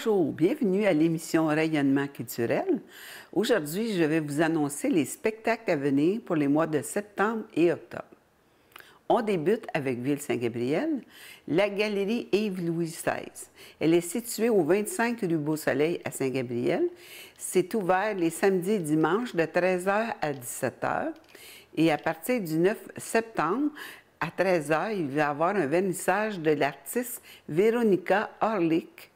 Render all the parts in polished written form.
Bonjour, bienvenue à l'émission Rayonnement culturel. Aujourd'hui, je vais vous annoncer les spectacles à venir pour les mois de septembre et octobre. On débute avec Ville-Saint-Gabriel, la galerie Yves-Louis XVI. Elle est située au 25 rue Beau-Soleil à Saint-Gabriel. C'est ouvert les samedis et dimanches de 13h à 17h. Et à partir du 9 septembre, à 13h, il va y avoir un vernissage de l'artiste Véronica Orlik.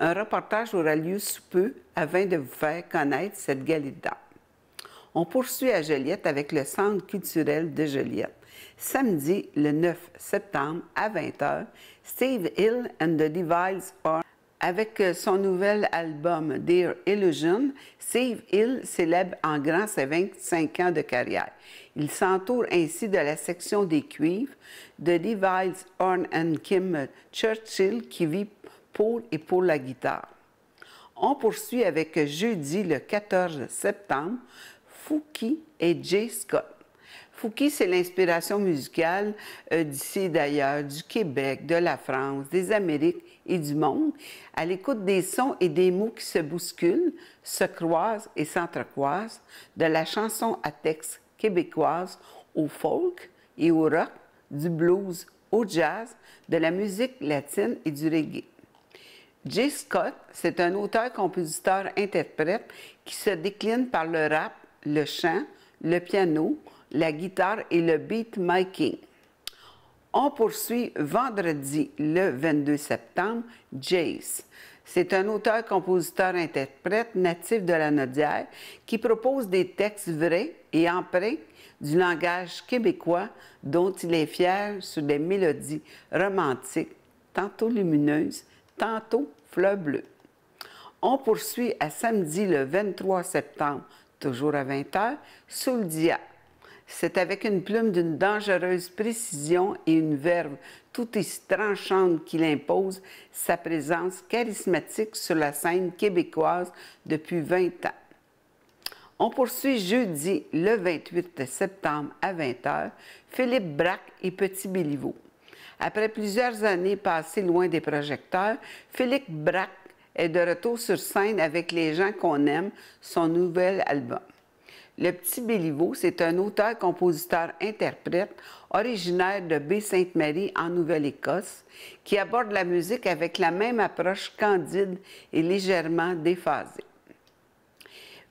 Un reportage aura lieu sous peu afin de vous faire connaître cette galerie d'art. On poursuit à Joliette avec le Centre culturel de Joliette. Samedi, le 9 septembre, à 20h, Steve Hill and the Divides Are. Avec son nouvel album Dear Illusion, Steve Hill célèbre en grand ses 25 ans de carrière. Il s'entoure ainsi de la section des cuivres de Divides Horn and Kim Churchill qui vit pour et pour la guitare. On poursuit avec jeudi le 14 septembre, Fouki et Jay Scott. Fouki, c'est l'inspiration musicale d'ici et d'ailleurs, du Québec, de la France, des Amériques et du monde, à l'écoute des sons et des mots qui se bousculent, se croisent et s'entrecroisent, de la chanson à texte québécoise au folk et au rock, du blues au jazz, de la musique latine et du reggae. Jay Scott, c'est un auteur-compositeur-interprète qui se décline par le rap, le chant, le piano, la guitare et le beatmaking. On poursuit vendredi le 22 septembre, Jace. C'est un auteur-compositeur-interprète natif de la Naudière qui propose des textes vrais et empreints du langage québécois dont il est fier sur des mélodies romantiques, tantôt lumineuses, tantôt fleur bleue. On poursuit à samedi le 23 septembre, toujours à 20h, Souldia. C'est avec une plume d'une dangereuse précision et une verve tout aussi tranchante qu'il impose sa présence charismatique sur la scène québécoise depuis 20 ans. On poursuit jeudi le 28 septembre à 20h, Philippe Braque et Petit Béliveau. Après plusieurs années passées loin des projecteurs, Philippe Braque est de retour sur scène avec Les gens qu'on aime, son nouvel album. Le Petit Béliveau, c'est un auteur-compositeur-interprète originaire de Baie-Sainte-Marie en Nouvelle-Écosse qui aborde la musique avec la même approche candide et légèrement déphasée.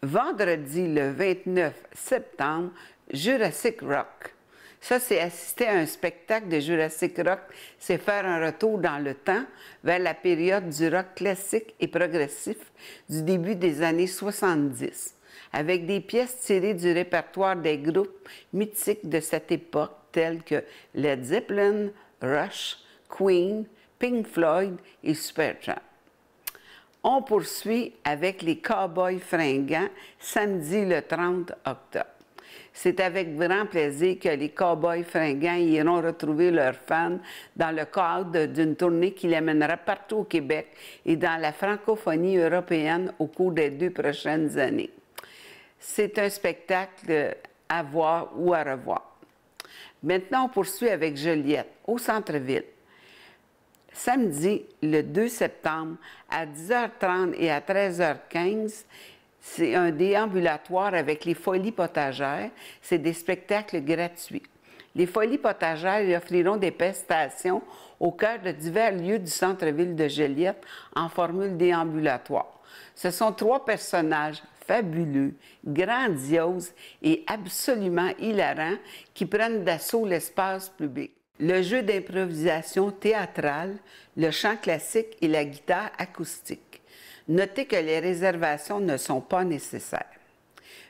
Vendredi le 29 septembre, Jurassic Rock. Ça, c'est assister à un spectacle de Jurassic Rock, c'est faire un retour dans le temps vers la période du rock classique et progressif du début des années 70, avec des pièces tirées du répertoire des groupes mythiques de cette époque tels que Led Zeppelin, Rush, Queen, Pink Floyd et Supertramp. On poursuit avec les Cowboys fringants samedi le 30 octobre. C'est avec grand plaisir que les Cowboys fringants iront retrouver leurs fans dans le cadre d'une tournée qui les mènera partout au Québec et dans la francophonie européenne au cours des 2 prochaines années. C'est un spectacle à voir ou à revoir. Maintenant, on poursuit avec Joliette, au centre-ville. Samedi, le 2 septembre, à 10h30 et à 13h15, c'est un déambulatoire avec les Folies potagères. C'est des spectacles gratuits. Les Folies potagères y offriront des prestations au cœur de divers lieux du centre-ville de Joliette en formule déambulatoire. Ce sont 3 personnages fabuleux, grandioses et absolument hilarants qui prennent d'assaut l'espace public. Le jeu d'improvisation théâtrale, le chant classique et la guitare acoustique. Notez que les réservations ne sont pas nécessaires.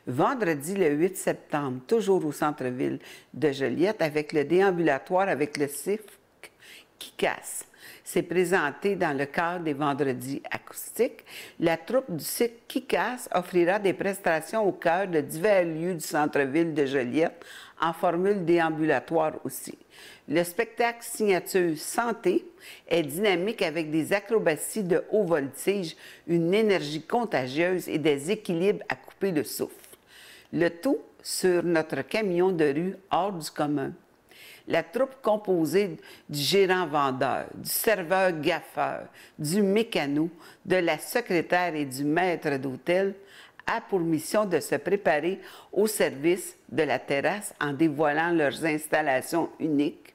Vendredi, le 8 septembre, toujours au centre-ville de Joliette, avec le déambulatoire avec le cirque Kick-Ass. C'est présenté dans le cadre des vendredis acoustiques. La troupe du cirque Kick-Ass offrira des prestations au cœur de divers lieux du centre-ville de Joliette, en formule déambulatoire aussi. Le spectacle signature Santé est dynamique avec des acrobaties de haut voltige, une énergie contagieuse et des équilibres à couper le souffle. Le tout sur notre camion de rue hors du commun. La troupe composée du gérant vendeur, du serveur gaffeur, du mécano, de la secrétaire et du maître d'hôtel a pour mission de se préparer au service de la terrasse en dévoilant leurs installations uniques,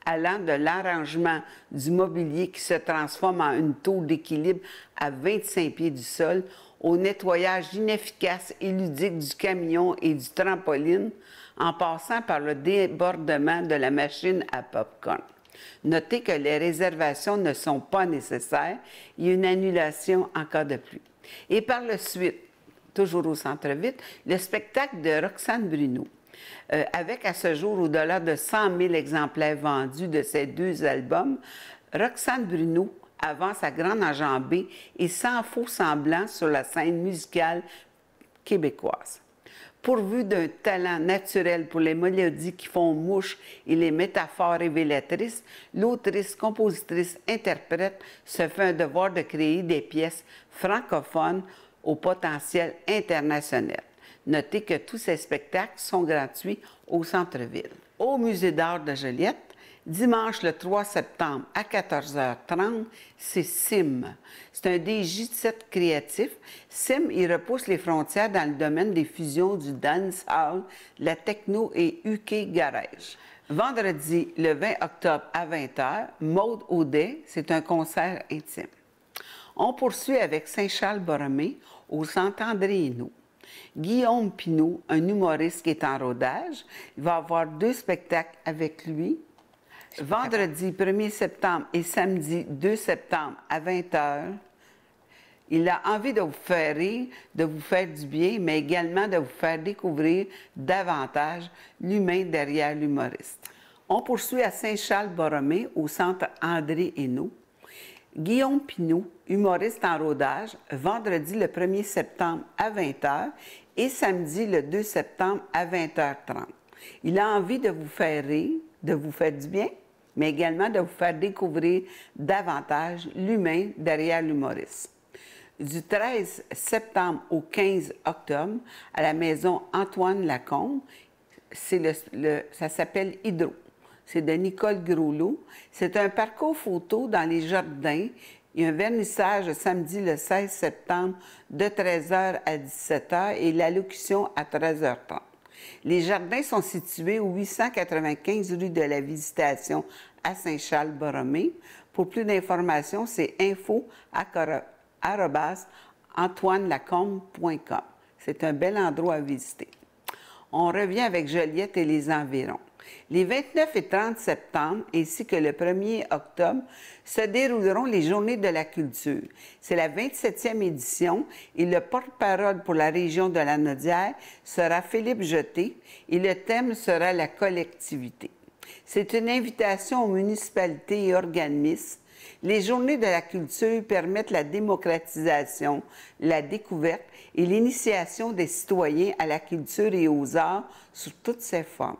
allant de l'arrangement du mobilier qui se transforme en une tour d'équilibre à 25 pieds du sol, au nettoyage inefficace et ludique du camion et du trampoline, en passant par le débordement de la machine à popcorn. Notez que les réservations ne sont pas nécessaires. Il y a une annulation en cas de pluie. Et par la suite, toujours au centre-ville, le spectacle de Roxane Bruno. Avec à ce jour au-delà de 100 000 exemplaires vendus de ses 2 albums, Roxane Bruno avance à grande enjambée et sans faux semblant sur la scène musicale québécoise. Pourvue d'un talent naturel pour les mélodies qui font mouche et les métaphores révélatrices, l'autrice, compositrice, interprète se fait un devoir de créer des pièces francophones au potentiel international. Notez que tous ces spectacles sont gratuits au centre-ville. Au Musée d'art de Joliette, dimanche le 3 septembre à 14h30, c'est SIM. C'est un DJ7 créatif. SIM, il repousse les frontières dans le domaine des fusions du dancehall, la techno et UK Garage. Vendredi, le 20 octobre à 20h, Maude Audet, c'est un concert intime. On poursuit avec Saint-Charles-Borromée au Centre André Hainaut. Guillaume Pinault, un humoriste qui est en rodage, il va avoir 2 spectacles avec lui. Vendredi 1er septembre et samedi 2 septembre à 20h. Il a envie de vous faire rire, de vous faire du bien, mais également de vous faire découvrir davantage l'humain derrière l'humoriste. On poursuit à Saint-Charles-Borromée au Centre André Hainaut. Guillaume Pinault, humoriste en rodage, vendredi le 1er septembre à 20h et samedi le 2 septembre à 20h30. Il a envie de vous faire rire, de vous faire du bien, mais également de vous faire découvrir davantage l'humain derrière l'humoriste. Du 13 septembre au 15 octobre, à la maison Antoine Lacombe, ça s'appelle Hydro. C'est de Nicole Groslot. C'est un parcours photo dans les jardins. Il y a un vernissage samedi le 16 septembre de 13h à 17h et l'allocution à 13h30. Les jardins sont situés au 895 rue de la Visitation à Saint-Charles-Borromée. Pour plus d'informations, c'est info@antoinelacombe.com. C'est un bel endroit à visiter. On revient avec Joliette et les environs. Les 29 et 30 septembre ainsi que le 1er octobre se dérouleront les Journées de la culture. C'est la 27e édition et le porte-parole pour la région de la Naudière sera Philippe Jeté et le thème sera la collectivité. C'est une invitation aux municipalités et organismes. Les Journées de la culture permettent la démocratisation, la découverte et l'initiation des citoyens à la culture et aux arts sous toutes ses formes.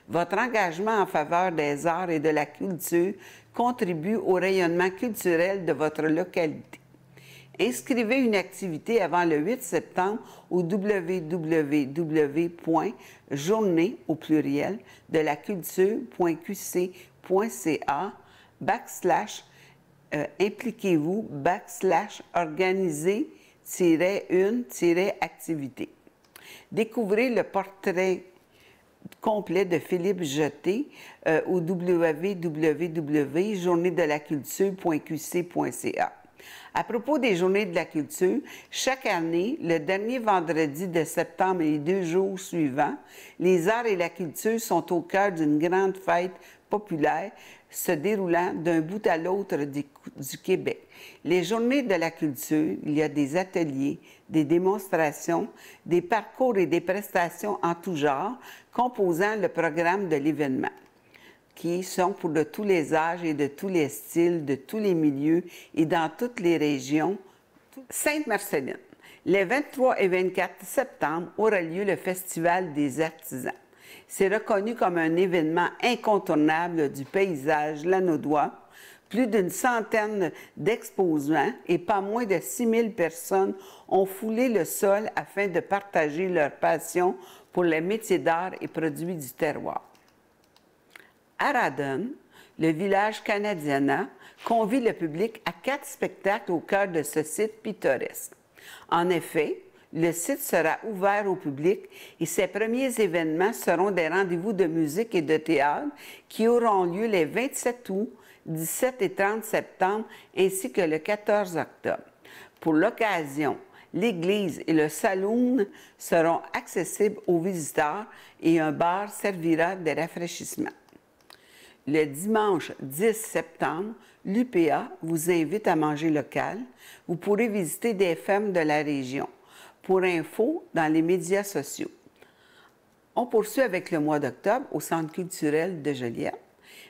Votre engagement en faveur des arts et de la culture contribue au rayonnement culturel de votre localité. Inscrivez une activité avant le 8 septembre au www.journée au pluriel de la culture.qc.ca /impliquez-vous /organiser-une-activité. Découvrez le portrait complet de Philippe Jeté au www.journéedelaculture.qc.ca. À propos des Journées de la culture, chaque année, le dernier vendredi de septembre et les 2 jours suivants, les arts et la culture sont au cœur d'une grande fête populaire se déroulant d'un bout à l'autre du Québec. Les Journées de la culture, il y a des ateliers, des démonstrations, des parcours et des prestations en tout genre composant le programme de l'événement, qui sont pour de tous les âges et de tous les styles, de tous les milieux et dans toutes les régions. Sainte-Marceline. Les 23 et 24 septembre aura lieu le Festival des artisans. C'est reconnu comme un événement incontournable du paysage lanaudois. Plus d'une centaine d'exposants et pas moins de 6 000 personnes ont foulé le sol afin de partager leur passion pour les métiers d'art et produits du terroir. À Radon, le village canadiana convie le public à 4 spectacles au cœur de ce site pittoresque. En effet, le site sera ouvert au public et ses premiers événements seront des rendez-vous de musique et de théâtre qui auront lieu les 27 août, 17 et 30 septembre ainsi que le 14 octobre. Pour l'occasion, l'église et le saloon seront accessibles aux visiteurs et un bar servira des rafraîchissements. Le dimanche 10 septembre, l'UPA vous invite à manger local. Vous pourrez visiter des fermes de la région. Pour info, dans les médias sociaux. On poursuit avec le mois d'octobre au Centre culturel de Joliette.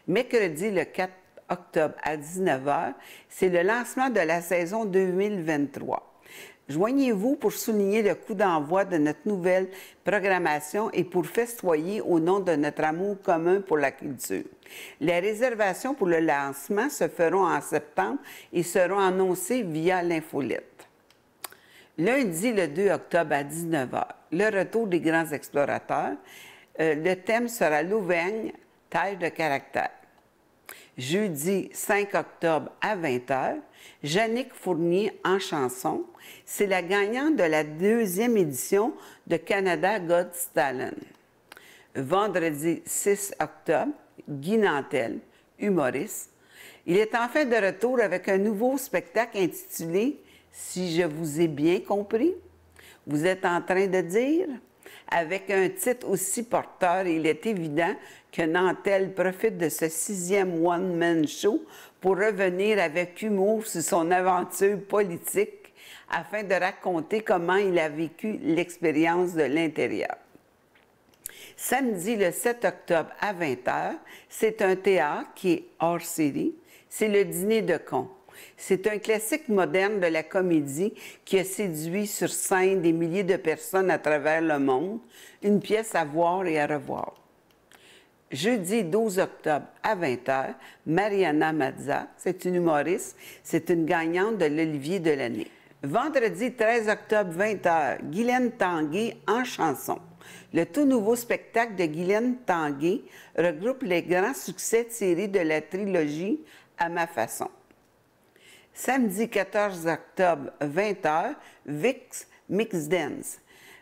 Mercredi, le 4 octobre à 19 h, c'est le lancement de la saison 2023. Joignez-vous pour souligner le coup d'envoi de notre nouvelle programmation et pour festoyer au nom de notre amour commun pour la culture. Les réservations pour le lancement se feront en septembre et seront annoncées via l'infolette. Lundi, le 2 octobre à 19 h, le retour des grands explorateurs. Le thème sera l'Auvergne, terre de caractère. Jeudi 5 octobre à 20 h, Jannick Fournier en chanson. C'est la gagnante de la 2e édition de Canada Got Talent. Vendredi 6 octobre, Guy Nantel, humoriste. Il est enfin de retour avec un nouveau spectacle intitulé « Si je vous ai bien compris ». Vous êtes en train de dire? Avec un titre aussi porteur, il est évident que Nantel profite de ce 6e one-man show pour revenir avec humour sur son aventure politique afin de raconter comment il a vécu l'expérience de l'intérieur. Samedi, le 7 octobre à 20 h, c'est un théâtre qui est hors série. C'est le Dîner de cons. C'est un classique moderne de la comédie qui a séduit sur scène des milliers de personnes à travers le monde, une pièce à voir et à revoir. Jeudi 12 octobre à 20 h, Mariana Mazza, c'est une humoriste, c'est une gagnante de l'Olivier de l'année. Vendredi 13 octobre 20 h, Guylaine Tanguay en chanson. Le tout nouveau spectacle de Guylaine Tanguay regroupe les grands succès tirés de la trilogie À ma façon. Samedi 14 octobre, 20 h, Vic's Mix Dance.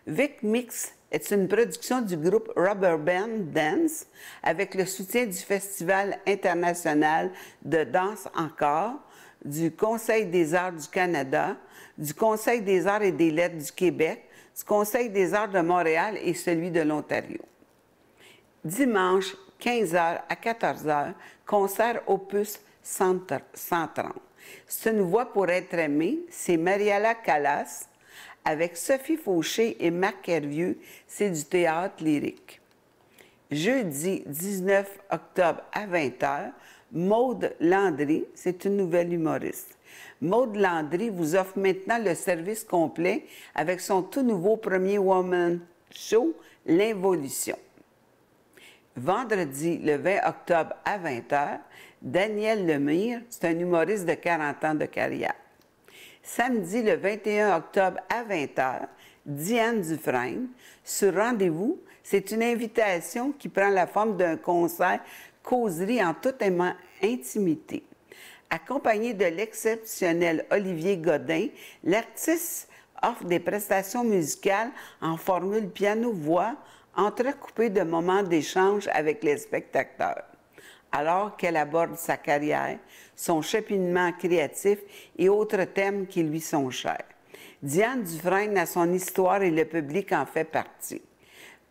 Vic Mix est une production du groupe Rubber Band Dance avec le soutien du Festival international de danse encore, du Conseil des arts du Canada, du Conseil des arts et des lettres du Québec, du Conseil des arts de Montréal et celui de l'Ontario. Dimanche, 15 h à 14 h, concert Opus 130. C'est une voix pour être aimée, c'est Mariala Callas avec Sophie Fauché et Marc Hervieux, c'est du théâtre lyrique. Jeudi 19 octobre à 20 h, Maude Landry, c'est une nouvelle humoriste. Maude Landry vous offre maintenant le service complet avec son tout nouveau premier woman show, L'Involution. Vendredi, le 20 octobre à 20 h, Daniel Lemire, c'est un humoriste de 40 ans de carrière. Samedi, le 21 octobre à 20 h, Diane Dufresne, sur rendez-vous, c'est une invitation qui prend la forme d'un concert causerie en toute intimité. Accompagné de l'exceptionnel Olivier Godin, l'artiste offre des prestations musicales en formule piano-voix, entrecoupées de moments d'échange avec les spectateurs, alors qu'elle aborde sa carrière, son cheminement créatif et autres thèmes qui lui sont chers. Diane Dufresne a son histoire et le public en fait partie.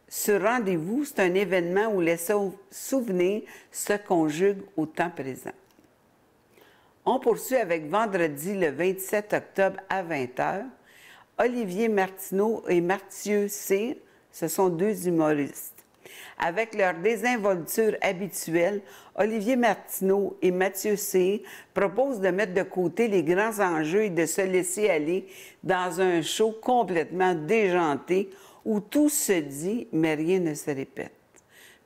Ce rendez-vous, c'est un événement où les souvenirs se conjuguent au temps présent. On poursuit avec vendredi le 27 octobre à 20 h. Olivier Martineau et Mathieu Cyr, ce sont deux humoristes. Avec leur désinvolture habituelle, Olivier Martineau et Mathieu Cyr proposent de mettre de côté les grands enjeux et de se laisser aller dans un show complètement déjanté où tout se dit mais rien ne se répète.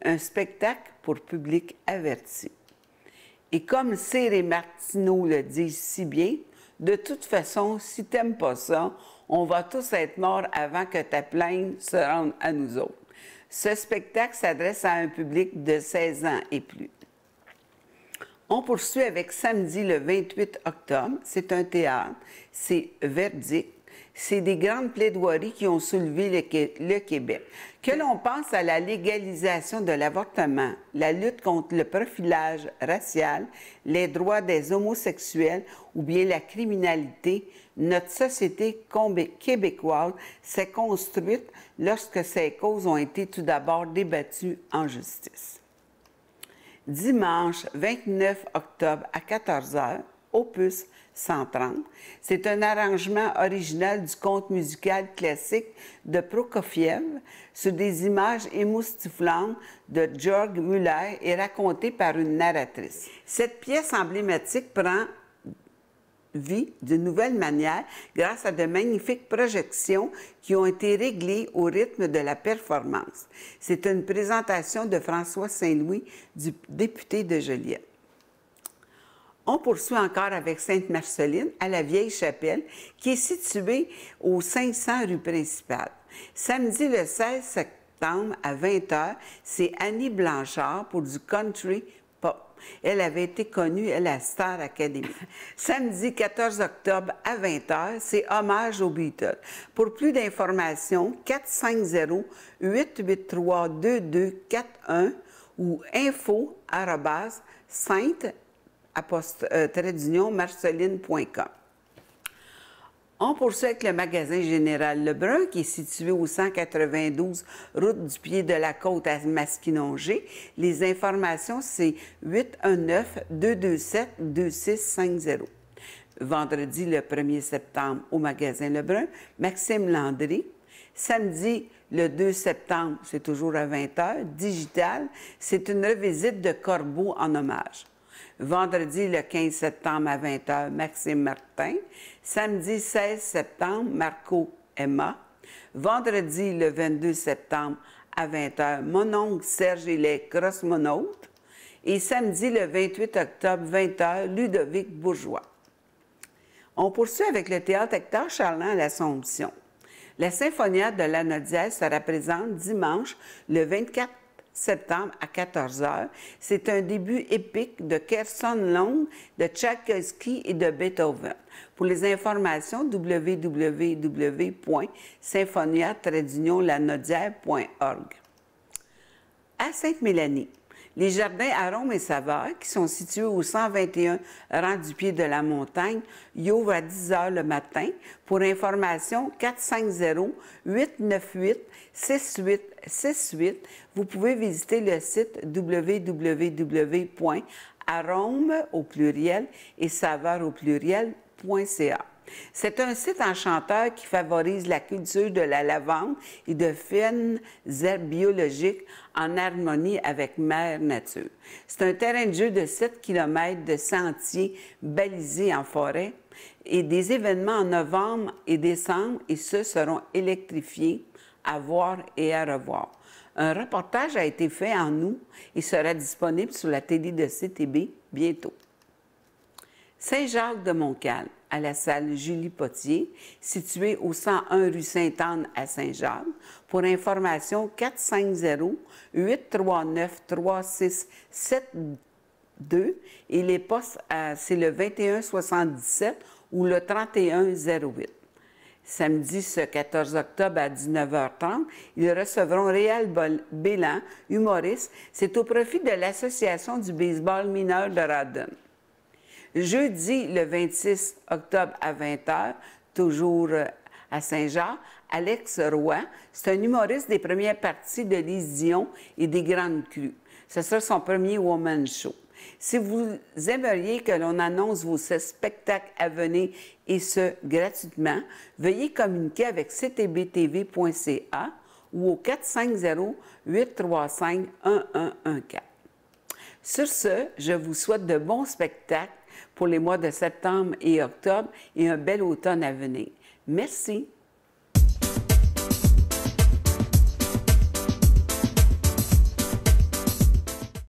Un spectacle pour public averti. Et comme Cyr et Martineau le disent si bien, de toute façon, si t'aimes pas ça, on va tous être morts avant que ta plainte se rende à nous autres. Ce spectacle s'adresse à un public de 16 ans et plus. On poursuit avec samedi le 28 octobre. C'est un théâtre. C'est Verdict. C'est des grandes plaidoiries qui ont soulevé le Québec. Que l'on pense à la légalisation de l'avortement, la lutte contre le profilage racial, les droits des homosexuels ou bien la criminalité, notre société québécoise s'est construite lorsque ces causes ont été tout d'abord débattues en justice. Dimanche 29 octobre à 14 h, Opus 130. C'est un arrangement original du conte musical classique de Prokofiev sur des images émoustiflantes de Georg Müller et racontée par une narratrice. Cette pièce emblématique prend vie d'une nouvelle manière grâce à de magnifiques projections qui ont été réglées au rythme de la performance. C'est une présentation de François Saint-Louis, du député de Joliette. On poursuit encore avec Sainte-Marceline à la Vieille Chapelle, qui est située au 500 rue Principale. Samedi le 16 septembre à 20 h, c'est Annie Blanchard pour du country pop. Elle avait été connue à la Star Academy. Samedi 14 octobre à 20 h, c'est Hommage aux Beatles. Pour plus d'informations, 450-883-2241 ou info@sainte-marceline.com. On poursuit avec le magasin Général Lebrun, qui est situé au 192 route du Pied de la Côte à Masquinongé. Les informations, c'est 819-227-2650. Vendredi, le 1er septembre, au magasin Lebrun, Maxime Landry. Samedi, le 2 septembre, c'est toujours à 20 h, Digital. C'est une revisite de Corbeau en hommage. Vendredi, le 15 septembre à 20 h, Maxime Martin. Samedi, 16 septembre, Marco Emma. Vendredi, le 22 septembre à 20 h, mon oncle Serge et les Cosmonautes. Et samedi, le 28 octobre, 20 h, Ludovic Bourgeois. On poursuit avec le théâtre Hector Charland à l'Assomption. La Symphonia de l'Anna dièse se représente dimanche, le 24 septembre à 14 h. C'est un début épique de Kerson Long, de Tchaïkovski et de Beethoven. Pour les informations, www.symphonia-lanaudière.org. À Sainte-Mélanie, les jardins Arômes et Saveurs, qui sont situés au 121 rang du Pied de la Montagne, y ouvrent à 10 h le matin. Pour information, 450-898-6868. Vous pouvez visiter le site www.arômes au pluriel et saveurs au pluriel.ca. C'est un site enchanteur qui favorise la culture de la lavande et de fines herbes biologiques en harmonie avec Mère Nature. C'est un terrain de jeu de 7 km de sentiers balisés en forêt et des événements en novembre et décembre, et ceux seront électrifiés à voir et à revoir. Un reportage a été fait en août et sera disponible sur la télé de CTB bientôt. Saint-Jacques-de-Montcalm, à la salle Julie Potier, située au 101 rue Sainte-Anne à Saint-Jacques. Pour information, 450-839-3672 et les postes, c'est le 2177 ou le 3108. Samedi, ce 14 octobre à 19 h 30, ils recevront Réal Bélan, humoriste. C'est au profit de l'Association du baseball mineur de Rawdon. Jeudi, le 26 octobre à 20 h, toujours à Saint-Jacques, Alex Roy. C'est un humoriste des premières parties de Lise Dion et des Grandes Crues. Ce sera son premier Woman Show. Si vous aimeriez que l'on annonce vos spectacles à venir, et ce, gratuitement, veuillez communiquer avec ctbtv.ca ou au 450-835-1114. Sur ce, je vous souhaite de bons spectacles pour les mois de septembre et octobre et un bel automne à venir. Merci.